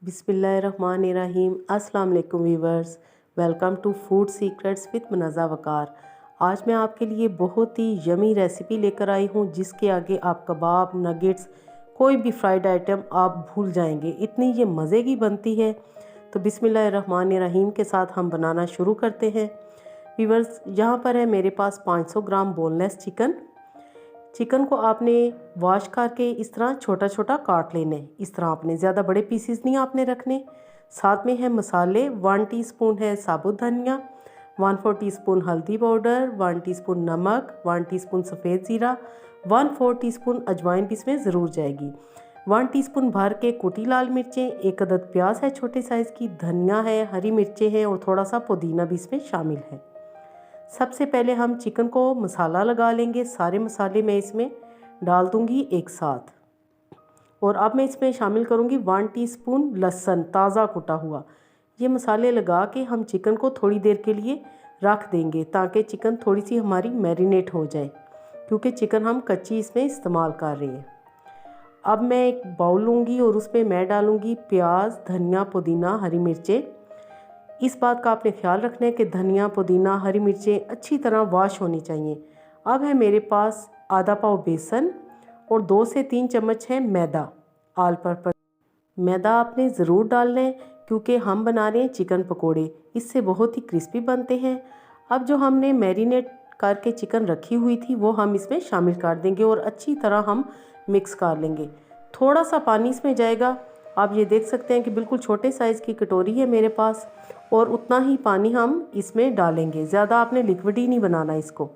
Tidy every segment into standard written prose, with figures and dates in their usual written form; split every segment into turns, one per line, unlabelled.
बिस्मिल्लाहिर्रहमानिर्रहीम। अस्सलाम वालेकुम viewers, welcome to food secrets with Munazza Waqar. आज मैं आपके लिए बहुत ही यमी रेसिपी लेकर आई हूँ जिसके आगे आप कबाब, नगेट्स, कोई भी फ्राइड आइटम आप भूल जाएंगे, इतनी ये मज़े की बनती है। तो बिस्मिल्लाहिर्रहमानिर्रहीम के साथ हम बनाना शुरू करते हैं। व्यूवर्स, यहाँ पर है मेरे पास 500 ग्राम बोनलेस चिकन को आपने वॉश करके इस तरह छोटा छोटा काट लेना है। इस तरह आपने ज़्यादा बड़े पीसेस नहीं आपने रखने। साथ में है मसाले, 1 टीस्पून है साबुत धनिया, 1/4 टीस्पून हल्दी पाउडर, 1 टीस्पून नमक, 1 टीस्पून सफ़ेद ज़ीरा, 1/4 टीस्पून अजवाइन भी इसमें ज़रूर जाएगी, 1 टीस्पून भर के कुटी लाल मिर्चें, 1 अदद प्याज है छोटे साइज़ की, धनिया है, हरी मिर्चें हैं और थोड़ा सा पुदीना भी इसमें शामिल है। सबसे पहले हम चिकन को मसाला लगा लेंगे। सारे मसाले मैं इसमें डाल दूंगी एक साथ। और अब मैं इसमें शामिल करूंगी 1 टीस्पून लहसुन ताज़ा कुटा हुआ। ये मसाले लगा के हम चिकन को थोड़ी देर के लिए रख देंगे ताकि चिकन थोड़ी सी हमारी मैरिनेट हो जाए, क्योंकि चिकन हम कच्ची इसमें इस्तेमाल कर रहे हैं। अब मैं एक बाउल लूँगी और उसमें मैं डालूँगी प्याज, धनिया, पुदीना, हरी मिर्चें। इस बात का आपने ख्याल रखना है कि धनिया, पुदीना, हरी मिर्चें अच्छी तरह वॉश होनी चाहिए। अब है मेरे पास आधा पाव बेसन और 2 से 3 चम्मच है मैदा, ऑल पर्पस मैदा आपने ज़रूर डालना है, क्योंकि हम बना रहे हैं चिकन पकोड़े, इससे बहुत ही क्रिस्पी बनते हैं। अब जो हमने मैरिनेट करके चिकन रखी हुई थी वो हम इसमें शामिल कर देंगे और अच्छी तरह हम मिक्स कर लेंगे। थोड़ा सा पानी इसमें जाएगा। आप ये देख सकते हैं कि बिल्कुल छोटे साइज़ की कटोरी है मेरे पास और उतना ही पानी हम इसमें डालेंगे। ज़्यादा आपने लिक्विड ही नहीं बनाना इसको।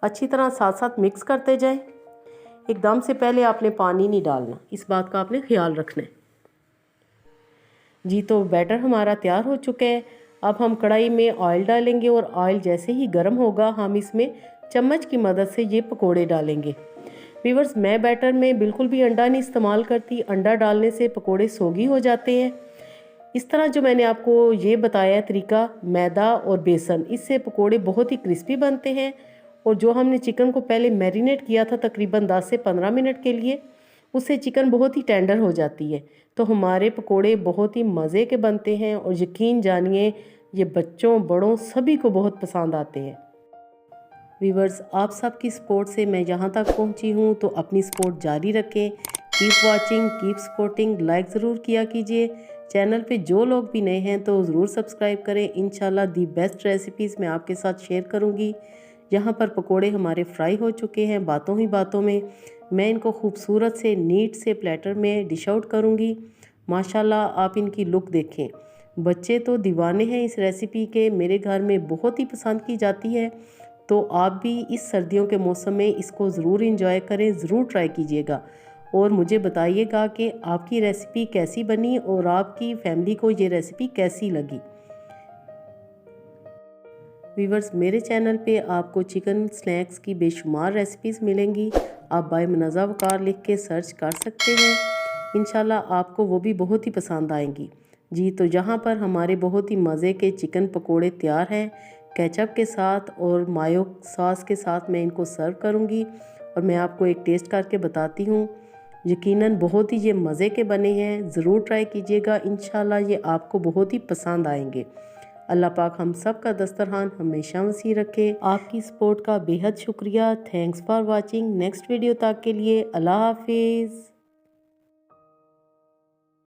अच्छी तरह साथ साथ मिक्स करते जाएं। एकदम से पहले आपने पानी नहीं डालना, इस बात का आपने ख्याल रखना है जी। तो बैटर हमारा तैयार हो चुका है। अब हम कढ़ाई में ऑयल डालेंगे और ऑयल जैसे ही गर्म होगा हम इसमें चम्मच की मदद से ये पकोड़े डालेंगे। व्यूअर्स, मैं बैटर में बिल्कुल भी अंडा नहीं इस्तेमाल करती। अंडा डालने से पकोड़े सोगी हो जाते हैं। इस तरह जो मैंने आपको ये बताया तरीका, मैदा और बेसन, इससे पकोड़े बहुत ही क्रिस्पी बनते हैं। और जो हमने चिकन को पहले मैरिनेट किया था तकरीबन 10 से 15 मिनट के लिए, उससे चिकन बहुत ही टेंडर हो जाती है। तो हमारे पकोड़े बहुत ही मज़े के बनते हैं और यकीन जानिए ये बच्चों बड़ों सभी को बहुत पसंद आते हैं। व्यूअर्स, आप सबकी सपोर्ट से मैं यहाँ तक पहुँची हूँ, तो अपनी सपोर्ट जारी रखें। Keep watching, keep supporting, like ज़रूर किया कीजिए। चैनल पे जो लोग भी नए हैं तो ज़रूर सब्सक्राइब करें। इंशाल्लाह दी बेस्ट रेसिपीज़ मैं आपके साथ शेयर करूँगी। यहाँ पर पकोड़े हमारे फ्राई हो चुके हैं। बातों ही बातों में मैं इनको खूबसूरत से नीट से प्लेटर में डिश आउट करूँगी। माशाल्लाह, आप इनकी लुक देखें। बच्चे तो दीवाने हैं इस रेसिपी के, मेरे घर में बहुत ही पसंद की जाती है। तो आप भी इस सर्दियों के मौसम में इसको ज़रूर इंजॉय करें, ज़रूर ट्राई कीजिएगा और मुझे बताइएगा कि आपकी रेसिपी कैसी बनी और आपकी फैमिली को ये रेसिपी कैसी लगी। व्यूअर्स, मेरे चैनल पे आपको चिकन स्नैक्स की बेशुमार रेसिपीज़ मिलेंगी। आप बाय मुनज़्ज़ा वक़ार लिख के सर्च कर सकते हैं। इंशाल्लाह आपको वो भी बहुत ही पसंद आएंगी जी। तो यहाँ पर हमारे बहुत ही मज़े के चिकन पकोड़े तैयार हैं। केचप के साथ और मायो सॉस के साथ मैं इनको सर्व करूँगी और मैं आपको एक टेस्ट करके बताती हूँ। यकीनन बहुत ही ये मज़े के बने हैं, ज़रूर ट्राई कीजिएगा। इंशाल्लाह ये आपको बहुत ही पसंद आएंगे। अल्लाह पाक हम सब का दस्तरखान हमेशा वसी रखे। आपकी सपोर्ट का बेहद शुक्रिया। Thanks for watching. Next video तक के लिए अल्लाह हाफिज़।